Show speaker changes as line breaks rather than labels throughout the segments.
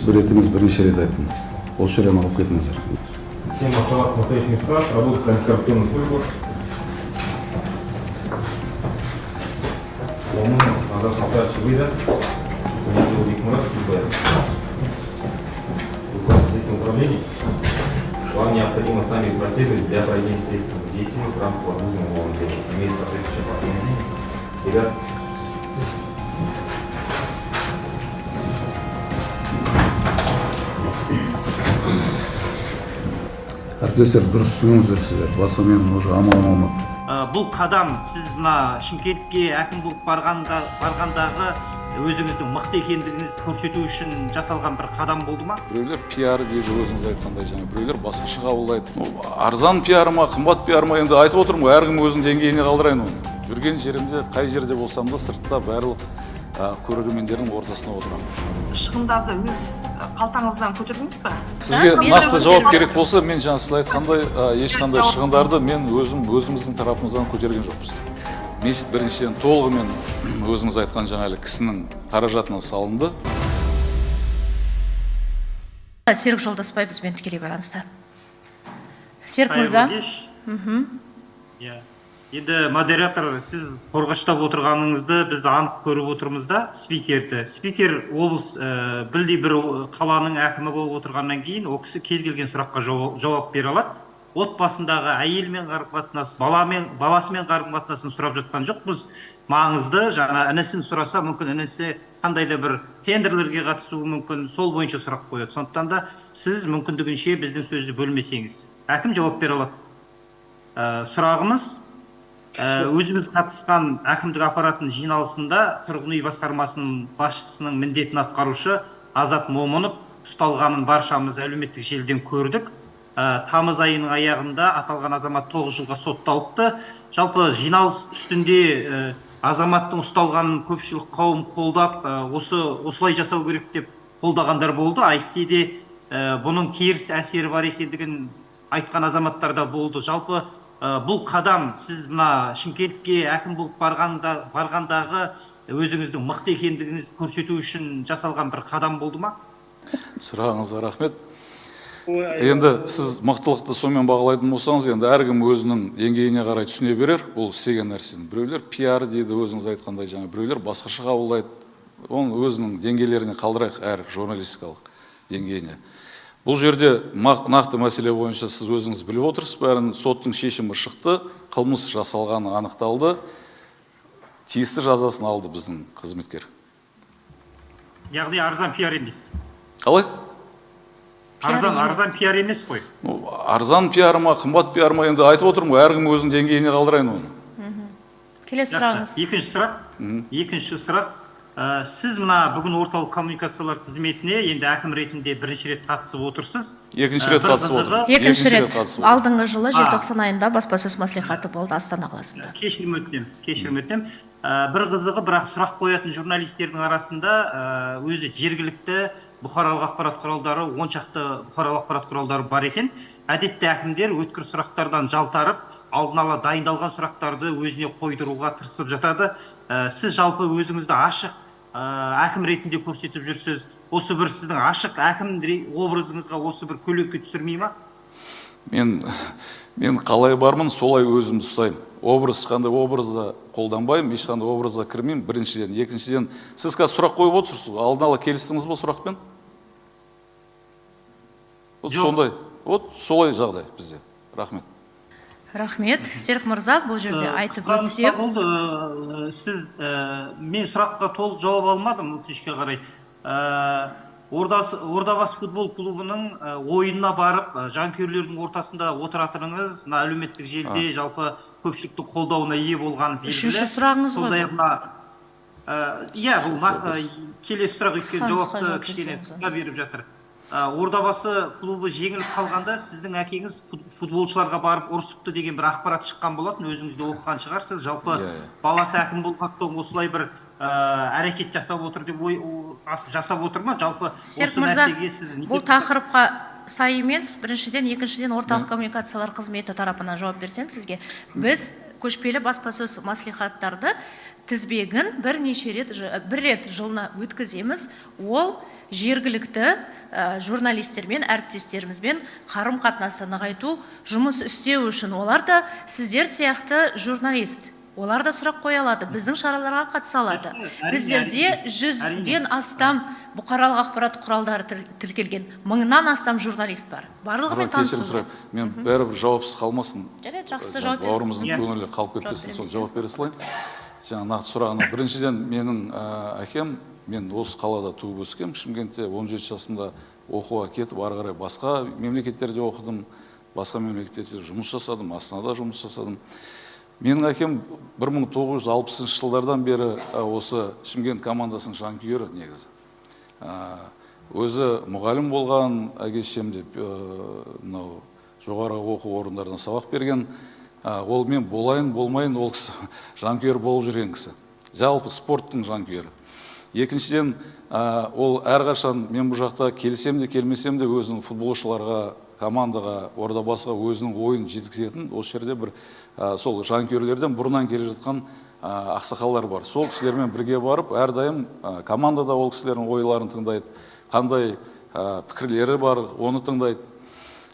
бір рет емес бірнеше рет айттым. Осы жерден алып кетіңіздер.
Всем оставаться на своих местах, работать антикоррупционную службу. Назад Халтаевич выйдет. Меня зовут Викмурат Кузаев. Руководитель следственного управления. Вам необходимо с нами проследовать для проведения следственных действий в рамках возможного уголовного дела. Имеется соответствующее постановление. Ребят,
Әріптестер, дұрыс түсініңіздер сіздер. Баса мен уже амалым алмады.
Бұл қадам сіз мына Шымкентке әкім болып барғандағы өзіңіздің мықты екендігіңізді көрсету үшін жасалған бір қадам болды ма?
Біреулер пиар дейді, өзіңіз айтқандай, және біреулер басқаша қабылдайды. Арзан пиар ма, қымбат пиар ма, енді айтып отырмын ғой, әркім өзінің деңгейіне қалдырайын оны. Жүрген жерімде, қай жерде болсам да сыртта барлық көрермендердің ортасына отырамын.
Шығындарды өз қалтаңыздан көтердіңіз бе?
Сізге нақты жауап керек болса, мен жаңа сіз айтқандай ешқандай шығындарды мен өзіміздің тарапымыздан көтерген жоқпыз. Мешіт біріншіден толығымен өзіңіз айтқан жаңағы кісінің қаражатына салынды.
Серік Жолдасбай бізбен тікелей байланыста. Серік мырза.
Енді модератор, сіз қорғаштап отырғаныңызды біз анық көріп отырмыз да, спикерді. Спикер облыс білдей бір қаланың әкімі болып отырғаннан кейін, ол кісі кез келген сұраққа жауап бере алады. Отбасындағы әйелмен қарым-қатынас, баласымен қарым-қатынасын сұрап жатқан жоқ. Біз маңызды, жаңа інісін сұраса, мүмкін інісі қандай да бір тендерлерге қатысуы мүмкін, сол бойынша сұрақ қояды. Сондықтан да сіз мүмкіндігінше біздің сөзді бөлмесеңіз, әкім жауап бере алады. Сұрағымыз, өзіміз қатысқан әкімдік аппаратының жиналысында тұрғын үй басқармасының басшысының міндетін атқарушы Азат Момынов ұсталғанын баршамыз әлеуметтік желіден көрдік. Тамыз айының аяғында аталған азамат 9 жылға сотталыпты. Жалпы жиналыс үстінде азаматтың ұсталғанын көпшілік қауым қолдап, осылай жасау керек деп қолдағандар болды. Әйтсе де бұның теріс әсері бар екендігін айтқан азаматтар да болды. Жалпы бұл қадам сіз мына Шымкентке әкім болып барғандағы өзіңіздің мықты екендігіңізді көрсету үшін жасалған бір қадам болды ма?
Сұрағыңызға рахмет. Енді сіз мықтылықты сонымен бағалайтын болсаңыз, енді әркім өзінің деңгейіне қарай түсіне берер, ол істеген нәрсені. Біреулер пиар дейді, өзіңіз айтқандай, жаңа біреулер басқаша қабылдайды. Оның өзінің деңгейлеріне қалдырайық, әр журналистикалық деңгейіне. Бұл жерде нақты мәселе бойынша сіз өзіңіз біліп отырсыз, бәрін соттың шешімі шықты, қылмыс жасалғаны анықталды, тиісті жазасын алды біздің қызметкер.
Яғни арзан пиар емес.
Қалай?
Арзан пиар емес қой.
Арзан пиар ма, қымбат пиар ма, енді айтып отырмын ғой, әркім өзінің деңгейіне қалдырайын оны.
Келесі сұрағыңыз.
Екінші сұрақ. Сіз мына бүгін орталық коммуникациялар қызметіне енді әкім ретінде бірінші рет қатысып отырсыз.
Екінші рет қатысып отыр.
Екінші рет. Алдыңғы жылы желтоқсан айында баспасөз мәслихаты болды Астана қаласында.
Кешірім өтінем. Бір қызығы, бірақ сұрақ қоятын журналистердің арасында өзі жергілікті бұқаралық ақпарат құралдары, 10 шақты бұқаралық ақпарат құралдары бар екен. Әдетте әкімдер өткір сұрақтардан жалтарып, алдын ала дайындалған сұрақтарды өзіне қойдыруға тырысып жатады. Сіз жалпы өзіңізді ашық әкім ретінде көрсетіп жүрсіз. Осы бір сіздің ашық әкім образыңызға осы бір көйлекке түсірмей ма?
Мен қалай бармын, солай өзім ұстаймын. Қандай образда қолданбаймын, ешқандай образда кірмеймін, біріншіден. Екіншіден, сіз қазір сұрақ қойып отырсыз, алдын ала келістіңіз ба сұрақпен? Сондай, солай жағдай бізде. Рахмет.
Рахмет. Серік мырза, бұл жерде айтып өтсем.
Мен сұраққа толық жауап алмадым, өкінішке қарай. Ордабасы футбол клубының ойынына барып, жанкүйерлердің ортасында отыратыныңыз, әлеуметтік желіде жалпы көпшіліктің қолдауына ие болған белгілі.
Үшінші сұрағыңыз ғой.
Иә, бұл келесі сұрақ өткен жауапты кішкене қысқа беріп жатыр. Ордабасы клубы жеңіліп қалғанда сіздің әкеңіз футболшыларға барып ұрсыпты деген бір ақпарат шыққан болатын, өзіңізде оқыған шығарсыз. Жалпы баласы әкім болған соң осылай бір әрекет жасап отыр деп жасап отыр ма? Жалпы осы нәрсеге сіз
бұл тақырыпқа сай емес. Біріншіден, екіншіден орталық коммуникациялар қызметі тарапынан жауап берсем сізге. Біз көшпелі баспасөз маслихаттарды тізбегін бір рет жылына өткіземіз. Ол жергілікті журналистермен, әріптестерімізбен қарым қатынасты нығайту, жұмыс істеу үшін. Олар да сіздер сияқты журналист. Олар да сұрақ қоя алады, біздің шараларға қатыса алады. Біздерде 100-ден астам бұқаралық ақпарат құралдары тіркелген, 1000-нан астам журналист бар. Барлығымен танысу.
Мен бәрібір жауапсыз қалмасын.
Жақсы жауап беріңіз.
Бауырымыздың көңілі қалып кетпесін, сол жауап бере салайын. Жаңа нақты сұрағына. Біріншіден, менің әкем, мен осы қалада туып өскем, Шымкентте 17 жасымда оқуға кетіп, ары қарай басқа мемлекеттерде оқыдым, басқа мемлекеттерде жұмыс жасадым, Астанада жұмыс жасадым. Менің әкем 1960 жылдардан бері осы Шымкент командасының жанкүйері негізі. Өзі мұғалім болған, әке-шешем деп жоғары оқу орындарына сабақ берген. Ол мен болайын, болмайын, ол кісі жанкүйер болып жүрген кісі. Жалпы спорттың жанкүйері. Екіншіден, ол әрқашан мен бұл жақта келсем де, келмесем де өзінің футболшыларға, командаға, ордабасыға өзінің ойын жеткізетін, осы жерде бір сол жанкүйерлерден бұрыннан келе жатқан ақсақалдар бар. Сол кісілермен бірге барып, әрдайым командада ол кісілердің ойларын тыңдайды, қандай пікірлері бар, оны тыңдайды.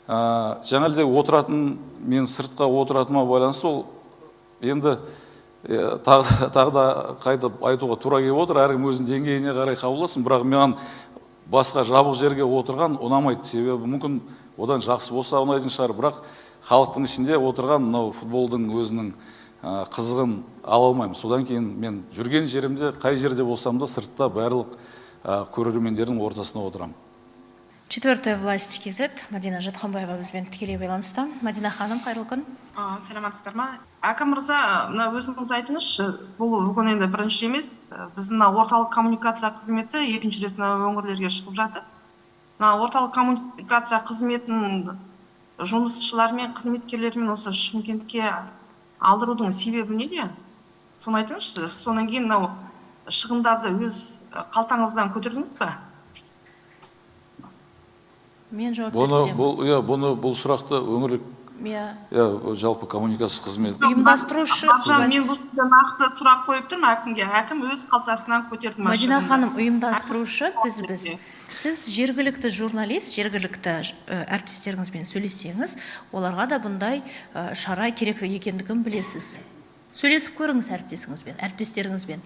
Жаңалде отыратын, мен сыртқа отыратыма байланысты, ол енді тағы да қайтып айтуға тура келіп отыр, әркім өзінің деңгейіне қарай қабылдасын, бірақ мен басқа жабық жерге отырған ұнамайды, себебі мүмкін одан жақсы болса ұнайтын шығар, бірақ халықтың ішінде отырған мынау футболдың өзінің қызығын ала алмаймын. Содан кейін мен жүрген жерімде, қай жерде болсам да сыртта барлық көрермендердің ортасына отырамын.
Четвертая власть КЗ, Мадина Жатханбаева бізбен тікелей байланыста. Мадина ханым, қайырлы күн.
Саламатсыздар ма? Әкім мырза, өзіңіз айтыңызшы, бұл бүгін енді бірінші емес, біздің орталық коммуникация қызметі екінші рет өңірлерге шығып жатыр. Орталық коммуникация қызметінің жұмысшылары мен қызметкерлерімен осы Шымкентке алдырудың себебі неде? Соны айтыңызшы, сонан кейін шығындарды өз қалтаңыздан көтердіңіз бе?
Мен жауап берсем.
Бұл сұрақты өңірлік жалпы коммуникация қызметі.
Ұйымдастырушы.
Мен бұл нақты сұрақ қойып тұрмын әкімге. Әкім өз қалтасынан көтерді ме?
Мадина ханым, ұйымдастырушы біз. Сіз жергілікті журналист, жергілікті әріптестеріңізбен сөйлессеңіз, оларға да бұндай шара керек екендігін білесіз. Сөйлесіп көріңіз әріптестеріңізбен.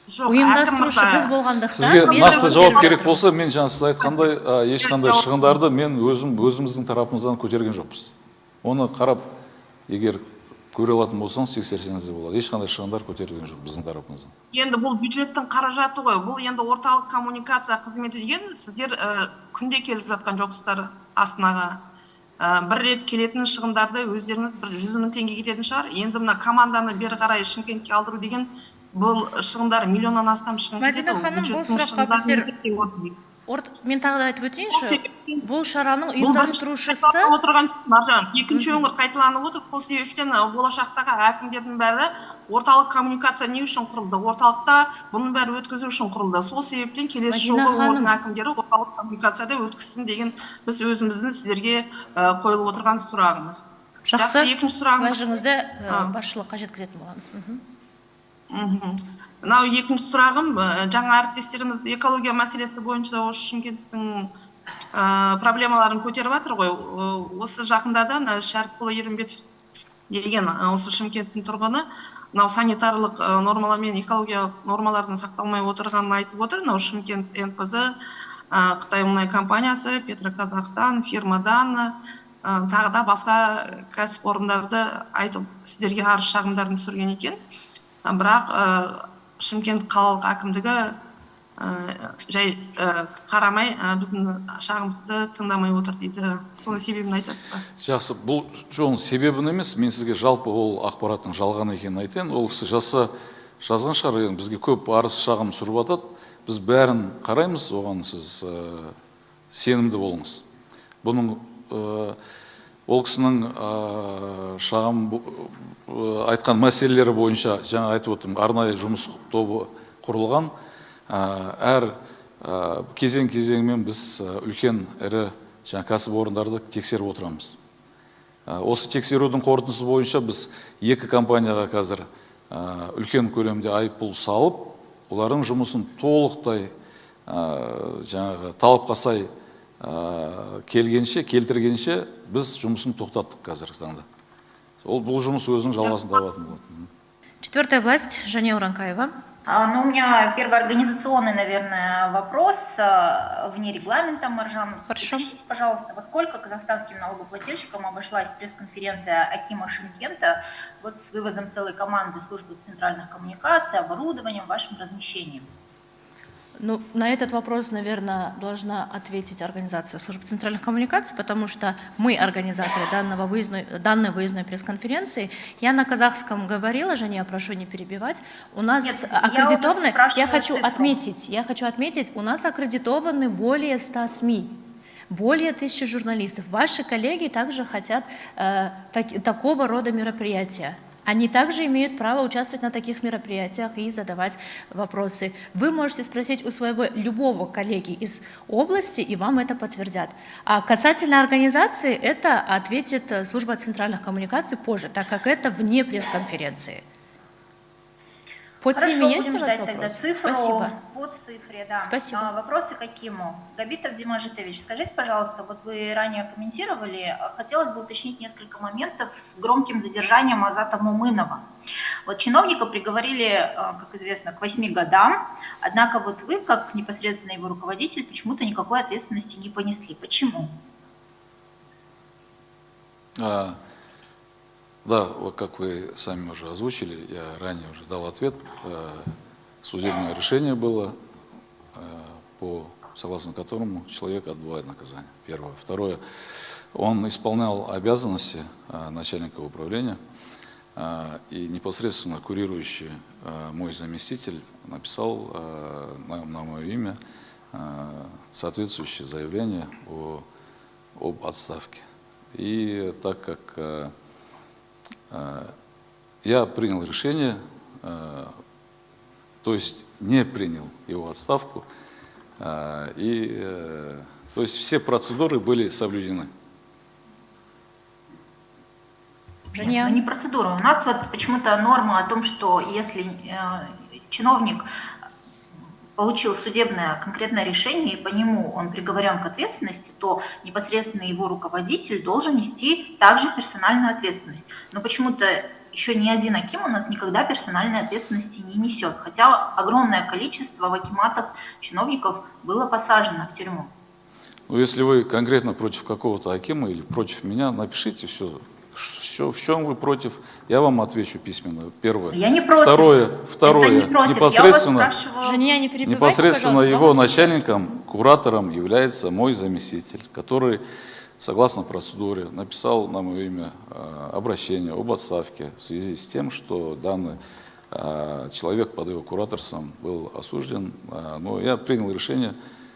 Ұйымдастырушы біз болғандықтан...
Сізге нақты жауап керек болса, мен жаңа сіз айтқандай, ешқандай шығындарды мен өзіміздің тарапымыздан көтерген жоқпыз. Оны қарап, егер көре алатын болсаңыз, тексерсеңіз де болады. Ешқандай шығындар көтерілген жоқ біздің тарапымыздан.
Енді бұл бюджеттің қаражаты ғой. Бұл енді орталық коммуникация қызметі деген сіздер күнде келіп жатқан жоқсыздар Астанаға. Бір рет келетін шығындарды өздеріңіз 100 000 теңге кететін шығар. Енді мына команданы бері қарай Шымкентке алдыру деген бұл шығындар миллионнан астам шығын кетеді.
Мадина ханым, бұл сұраққа біздер мен тағы да айтып өтейінші, бұл шараның ұйымдастырушысы
екінші өңір қайталанып отыр. Сол себептен болашақтағы әкімдердің бәрі орталық коммуникация не үшін құрылды? Орталықта бұның бәрі өткізу үшін құрылды. Сол себептен келесі жолы өңірдің әкімдері орталық коммуникацияда өткізсін деген біз өзіміздің сіздерге қойылып отырған сұрағымыз.
Жақсы, екінші сұрағыңызды басшылыққа жеткізетін боламыз.
Мынау екінші сұрағым, жаңа әріптестеріміз экология мәселесі бойынша осы Шымкенттің проблемаларын көтеріп жатыр ғой. Осы жақында да Шәріпқұлы Ерімбетов деген осы Шымкенттің тұрғыны мынау санитарлық нормалар мен экология нормаларының сақталмай отырғанын айтып отыр. Мынау Шымкент НПЗ, Қытай мұнай компаниясы, Петроказахстан, фирмадан тағы да басқа кәсіпорындарды айтып сіздерге арыз шағымдарын түсірген екен. Бірақ Шымкент қалалық әкімдігі жай қарамай біздің шағымызды тыңдамай отыр дейді. Соның себебін айтасыз ба?
Жақсы, бұл жоғын себебін емес, мен сізге жалпы ол ақпараттың жалған екенін айтайын. Ол кісі жазған шығар, бізге көп арыз шағым түсіріп жатады. Біз бәрін қараймыз, оған сіз сенімді болыңыз. Бұның ол кісінің шағым айтқан мәселелері бойынша жаңа айтып отырмын, арнайы жұмыс тобы құрылған. Әр кезең-кезеңмен біз үлкен ірі жаңа кәсіпорындарды тексеріп отырамыз. Осы тексерудің қорытындысы бойынша біз 2 компанияға қазір үлкен көлемде айыппұл салып, олардың жұмысын толықтай жаңағы талапқа сай келтіргенше біз жұмысын тоқтаттық қазіргі таңда. Бұл жұмыс өзінің жалғасын табатын болады.
4-я власть, Жания Уранкаева.
Ну, у меня первый организационный, наверное, вопрос вне регламента, Маржан.
Хорошо.
Уточните, пожалуйста, во сколько казахстанским налогоплательщикам обошлась пресс-конференция Акима Шымкента вот с вывозом целой команды службы центральных коммуникаций, оборудованием, вашим размещением?
Ну, на этот вопрос, наверное, должна ответить организация службы центральных коммуникаций, потому что мы организаторы данной выездной пресс-конференции. Я на казахском говорила, Женя, я прошу не перебивать. У нас аккредитованы, я хочу отметить, у нас аккредитованы более 100 СМИ. Более 1000 журналистов. Ваши коллеги также хотят такого рода мероприятия. Они также имеют право участвовать на таких мероприятиях и задавать вопросы. Вы можете спросить у своего любого коллеги из области, и вам это подтвердят. А касательно организации, это ответит служба центральных коммуникаций позже, так как это вне пресс-конференции. По теме есть у вас вопрос? Спасибо.
По цифре, да.
Спасибо.
Вопросы к Акиму. Габит Абдимажитович, скажите, пожалуйста, вот вы ранее комментировали, хотелось бы уточнить несколько моментов с громким задержанием Азата Мумынова. Вот чиновника приговорили, как известно, к 8 годам, однако вот вы, как непосредственно его руководитель, почему-то никакой ответственности не понесли. Почему?
Да, вот как вы сами уже озвучили, я ранее уже дал ответ. Судебное решение было, согласно которому человек отбывает наказание. Первое. Второе. Он исполнял обязанности начальника управления, и непосредственно курирующий мой заместитель написал на мое имя соответствующее заявление об отставке. И так как я принял решение, то есть не принял его отставку, то есть все процедуры были соблюдены.
Нет, ну не процедура. У нас вот почему-то норма о том, что если чиновник получил судебное конкретное решение, и по нему он приговорен к ответственности, то непосредственно его руководитель должен нести также персональную ответственность. Но почему-то еще ни один аким у нас никогда персональной ответственности не несет, хотя огромное количество в акиматах чиновников было посажено в тюрьму.
Ну, если вы конкретно против какого-то акима или против меня, напишите все, в чем вы против, я вам отвечу письменно. Первое.
Я не против.
Второе. Непосредственно,
Женя, не перебивайте,
непосредственно
пожалуйста.
его начальником, куратором является мой заместитель, который, согласно процедуре, написал на мое имя обращение об отставке в связи с тем, что данный человек под его кураторством был осужден. Но я принял решение,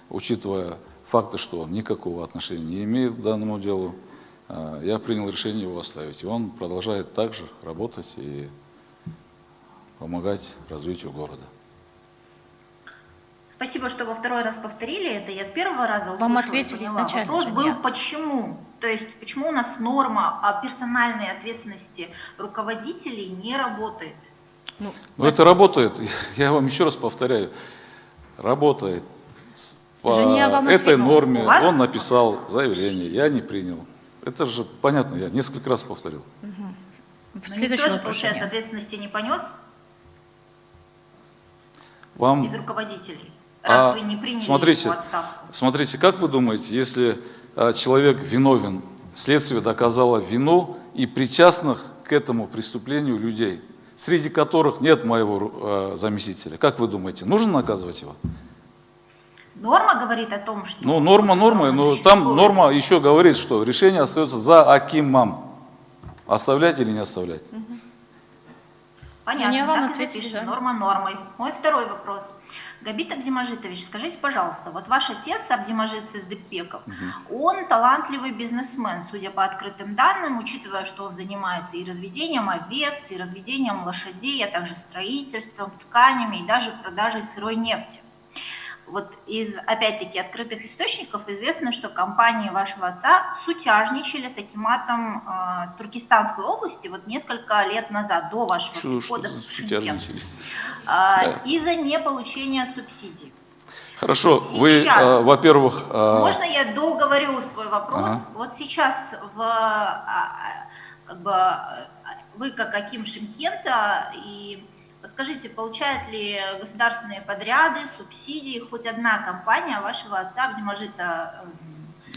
учитывая факты, что он никакого отношения не имеет к данному делу, я принял решение его оставить. И он продолжает также работать и помогать развитию города.
Спасибо, что вы второй раз повторили это. Я с первого раза услышала.
Вам ответили изначально.
Вопрос был почему. То есть почему у нас норма о персональной ответственности руководителей не работает?
Ну, это работает. Я вам еще раз повторяю. Работает. По этой норме он написал заявление, я не принял. Это же понятно, я несколько раз повторил.
Но никто же, получается, ответственности не понес из руководителей, раз вы не приняли его отставку.
Смотрите, как вы думаете, если человек виновен, следствие доказало вину и причастных к этому преступлению людей, среди которых нет моего заместителя, как вы думаете, нужно наказывать его?
Норма говорит о том, что...
Ну, норма, но там норма еще говорит, что решение остается за акимом. Оставлять или не оставлять.
Понятно, так и запишем. Норма нормой. Мой второй вопрос. Габит Абдимажитович, скажите, пожалуйста, вот ваш отец Абдимажит Сыздыкбеков, он талантливый бизнесмен, судя по открытым данным, учитывая, что он занимается и разведением овец, и разведением лошадей, а также строительством, тканями и даже продажей сырой нефти. вот из, опять-таки, открытых источников известно, что компании вашего отца сутяжничали с акиматом Туркестанской области вот несколько лет назад, до вашего прихода в Шымкент, из-за неполучения субсидий.
Хорошо,
Сейчас,
вы, во-первых...
Можно я договорю свой вопрос?
Ага.
Вот сейчас как бы, вы как аким Шымкента, и подскажите, получает ли государственные подряды, субсидии хоть одна компания вашего отца Абдимажита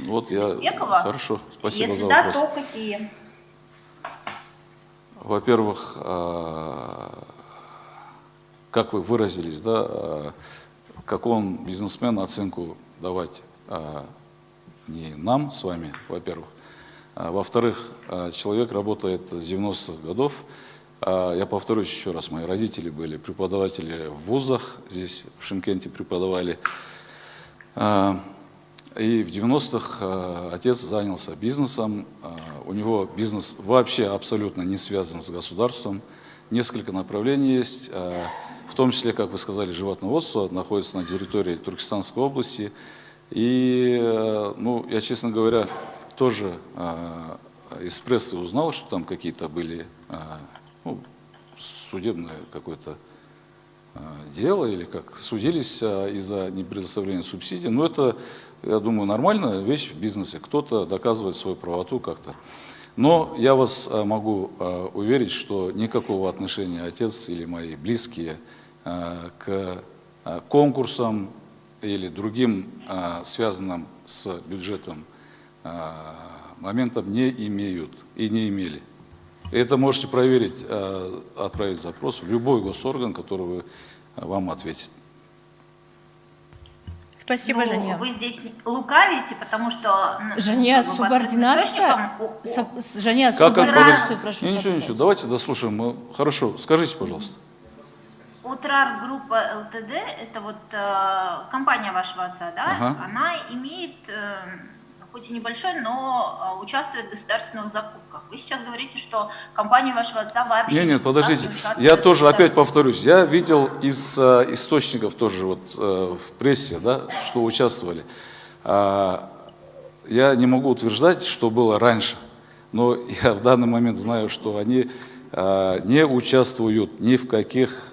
Вот
Садыкбекова?
Хорошо, спасибо
Если
за
да,
вопрос.
то какие?
Во-первых, как вы выразились, да, как он, бизнесмен, оценку давать не нам с вами, во-первых. Во-вторых, человек работает с 90-х годов. Я повторюсь еще раз, мои родители были преподаватели в вузах, здесь в Шымкенте преподавали. И в 90-х отец занялся бизнесом. У него бизнес вообще абсолютно не связан с государством. Несколько направлений есть, в том числе, как вы сказали, животноводство находится на территории Туркестанской области. И, ну, я, честно говоря, тоже из прессы узнал, что там какие-то были, ну, судебное какое-то дело, или как судились из-за непредоставления субсидий. Но это, я думаю, нормальная вещь в бизнесе. Кто-то доказывает свою правоту как-то. Но я вас могу уверить, что никакого отношения отец или мои близкие к конкурсам или другим связанным с бюджетом моментам не имеют и не имели. Это можете проверить, отправить запрос в любой госорган, который вам ответит.
Спасибо, Жания.
Вы здесь лукавите, потому что...
Жания, субординация? Жания, субординацию, прошу.
Ничего, давайте дослушаем. Хорошо, скажите, пожалуйста.
Утрар группа ЛТД, это вот компания вашего отца, да?
Ага.
Она имеет, хоть и небольшой, но участвует в государственных закупках. Вы сейчас говорите, что компания вашего отца вообще...
Нет, подождите. Я тоже опять повторюсь. Я видел из источников тоже вот в прессе, да, что участвовали. Я не могу утверждать, что было раньше, но я в данный момент знаю, что они не участвуют ни в каких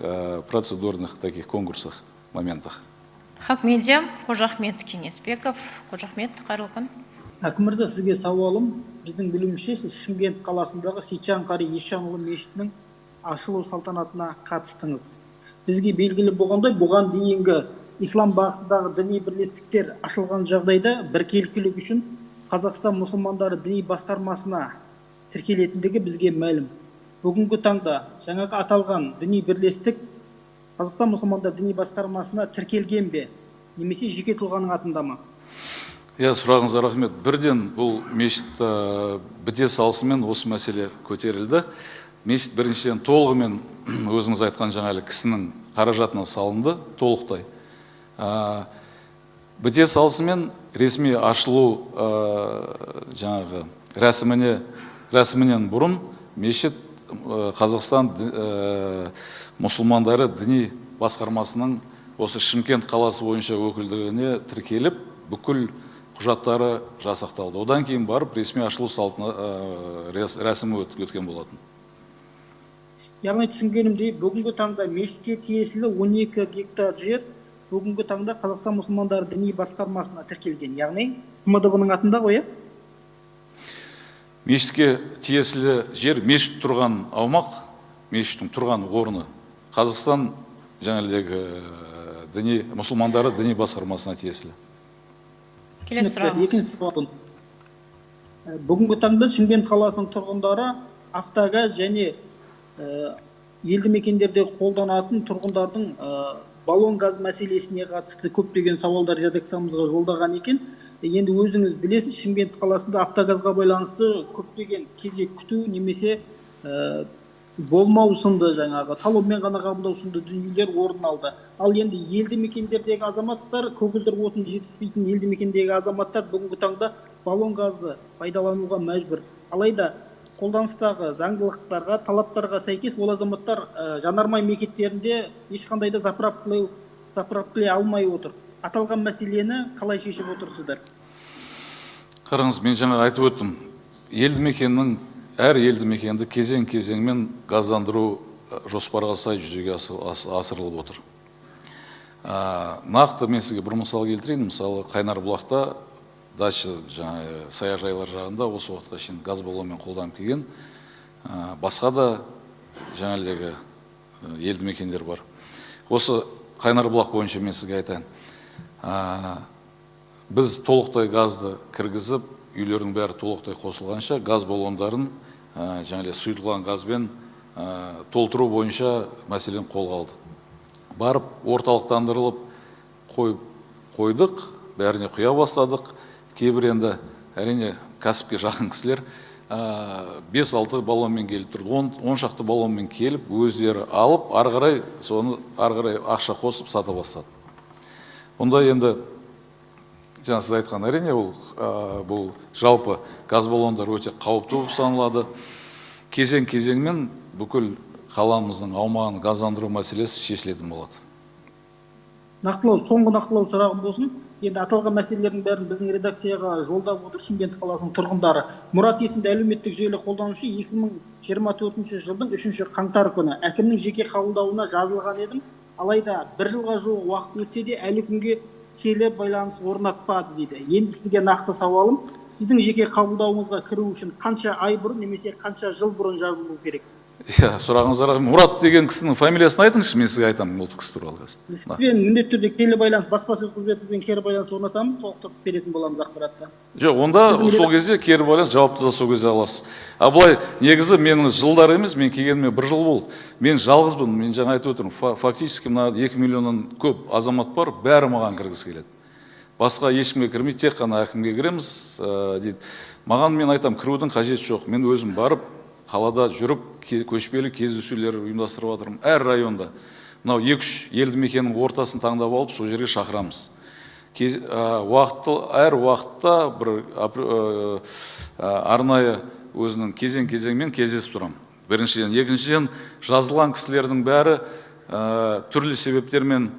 процедурных таких конкурсах, моментах.
Хакмедия, Қожахмет Кенесбеков. Қожахмет, қайырлы күн.
Әкім мырза, сізге сауалым, біздің білуімізше сіз Шымкент қаласындағы Сейітжан Қари Ешжанұлы мешітінің ашылу салтанатына қатыстыңыз. Бізге белгілі болғандай, бұған дейінгі ислам бағытындағы діни бірлестіктер ашылған жағдайда біркелкілік үшін Қазақстан мұсылмандары діни басқармасына тіркелетіндігі бізге мәлім. Бүгінгі таңда жаңағы аталған діни бірлестік Қазақстан мұсылмандар діни басқармасына тіркелген бе, немесе жеке тұлғаның атында ма?
Я сұрағыңызға рахмет. Бірден бұл мешіт біте салысымен осы мәселе көтерілді. Мешіт біріншіден толығымен өзіңіз айтқан жаңағы кісінің қаражатына салынды, толықтай. Біте салысымен ресми ашылу жаңағы рәсімінен бұрын мешіт Қазақстан мұсылмандары діни басқармасының осы Шымкент қаласы бойынша өкілдігіне тіркеліп, бүкіл құжаттары жасақталды. Одан кейін барып ресми ашылу салтына рәсімі өткен болатын.
Яғни түсінгенімдей, бүгінгі таңда мешітке тиесілі 12 гектар жер бүгінгі таңда Қазақстан мұсылмандары діни басқармасына тіркелген. Яғни МДБ-ның атында ғой,
Мешітке тиесілі жер, мешіт тұрған аумақ, мешіттің тұрған орны Қазақстан жаңағы діни мұсылмандары діни басқармасына тиесілі.
Келесі сұрағыңыз.
Бүгінгі таңда Шымкент қаласының тұрғындары автогаз және елді мекендерде қолданатын тұрғындардың баллон газ мәселесіне қатысты көптеген сауалдар редакциямызға жолдаған екен. Енді өзіңіз білесіз, Шымкент қаласында автогазға байланысты көптеген кезек күту немесе болмау сынды жаңағы талонмен ғана қабылдау сынды дүниелер орын алды. Ал енді елді мекендердегі азаматтар, көгілдір отын жетіспейтін елді мекендегі азаматтар бүгінгі таңда баллон газды пайдалануға мәжбүр. Алайда қолданыстағы заңдылықтарға, талаптарға сәйкес ол азаматтар жанармай бекеттерінде ешқандай да заправкілей алмай отыр. аталған мәселені қалай шешіп отырсыздар?
Қараңыз, мен жаңа айтып өттім. Елді мекеннің, әр елді мекенді кезең-кезеңмен газдандыру жоспарға сай жүзеге асырылып отыр. Нақты мен сізге бір мысал келтірейін. Мысалы, Қайнарбұлақта дача саяжайлар жағында осы уақытқа шейін газ баллонмен қолданып келген басқа да жаңалығы елді мекендер бар. Осы Қайнарбұлақ бойынша мен сізге айтайын. Біз толықтай газды кіргізіп, үйлердің бәрі толықтай қосылғанша газ баллондарын жаңағы сұйытылған газбен толтыру бойынша мәселені қолға алдық. Барып орталықтандырылып қойдық, бәріне құя бастадық. Кейбір енді әрине кәсіпке жақын кісілер 5-6 баллонмен келіп тұрды. 10 шақты баллонмен келіп, өздері алып, арғарай ақша қосып сата бастады. Онда енді жаңа сіз айтқан әрине бұл жалпы газ баллондар өте қауіпті болып саналады. Кезең-кезеңмен бүкіл қаламыздың аумағын газдандыру мәселесі шешілетін болады.
Соңғы нақтылау сұрағым болсын. Енді аталған мәселелердің бәрін біздің редакцияға жолдап отыр Шымкент қаласының тұрғындары. Мұрат есімді әлеуметтік желі қолданушы 2024 жылдың 3 қаңтар күні әкімнің жеке қабылдауына жазылған едім. Алайда бір жылға жуық уақыт өтсе де әлі күнге келе байланыс орнатпады дейді. Енді сізге нақты сауалым, сіздің жеке қабылдауыңызға кіру үшін қанша ай бұрын немесе қанша жыл бұрын жазылу керек?
Сұрағыңызға рахмет. Мұрат деген кісінің фамилиясын айтыңызшы, мен сізге айтамын ол кісі туралы.
Сізбен міндетті түрде кері байланыс, баспасөз қызметімен кері байланыс орнатамыз, толықтырып беретін боламыз ақпаратты.
Жоқ, онда сол кезде кері байланыс жауапты да сол кезде аласыз. Былай негізі менің жылдар емес, мен келгеніме 1 жыл болды. Мен жалғызбын, мен жаңа айтып отырмын, фактически мына 2 миллионнан көп азамат бар, бәрі маған кіргісі келеді. Басқа ешкімге кірмей, тек қана әкімге кіреміз дейді. Маған мен айтам, кірудің қажеті жоқ. Мен өзім барып қалада жүріп, көшпелі кездесулер ұйымдастырып жатырмын. Әр районда. Мынау 2-3 елді мекеннің ортасын таңдап алып, сол жерге шақырамыз. Әр уақытта бір арнайы өзінің кезең-кезеңмен кездесіп тұрам. Біріншіден, екіншіден, жазылған кісілердің бәрі түрлі себептермен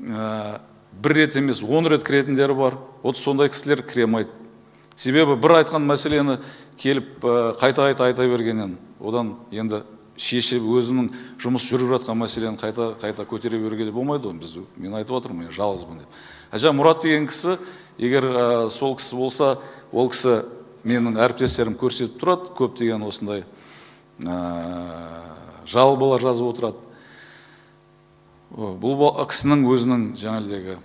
1 рет емес 10 рет кіретіндері бар. Сондай кісілер кіремайды. Себебі бір айтқан мәселені келіп қайта-қайта айта бергеннен, одан енді шешіп өзінің жұмыс жүріп жатқан мәселені қайта көтере беруге болмайды. Мен айтып отырмын, мен жалғызбын деп. Мұрат деген кісі, егер сол кісі болса, ол кісі менің әріптестерім көрсетіп тұрады, көптеген осындай жалобалар жазып отырады. Бұл кісінің өзінің жаңалығы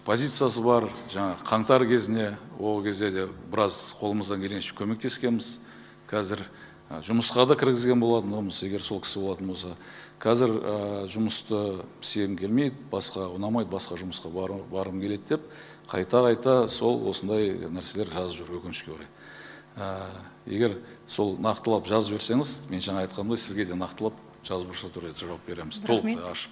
позициясы бар, жаңа қаңтар кезіне, ол кезде де біраз қолымыздан келгенше көмектескенбіз. Қазір жұмысқа да кіргізген болатынымыз, егер сол кісі болатын болса. Қазір жұмысты істегім келмейді, басқа ұнамайды, басқа жұмысқа барым келеді деп, қайта-қайта сол осындай нәрселер жазып жүр, өкінішке орай. Егер сол нақтылап жазып жүрсеңіз, мен жаңа айтқанымдай сізге де нақтылап жазбаша түрде жауап береміз. Толықтай ашып.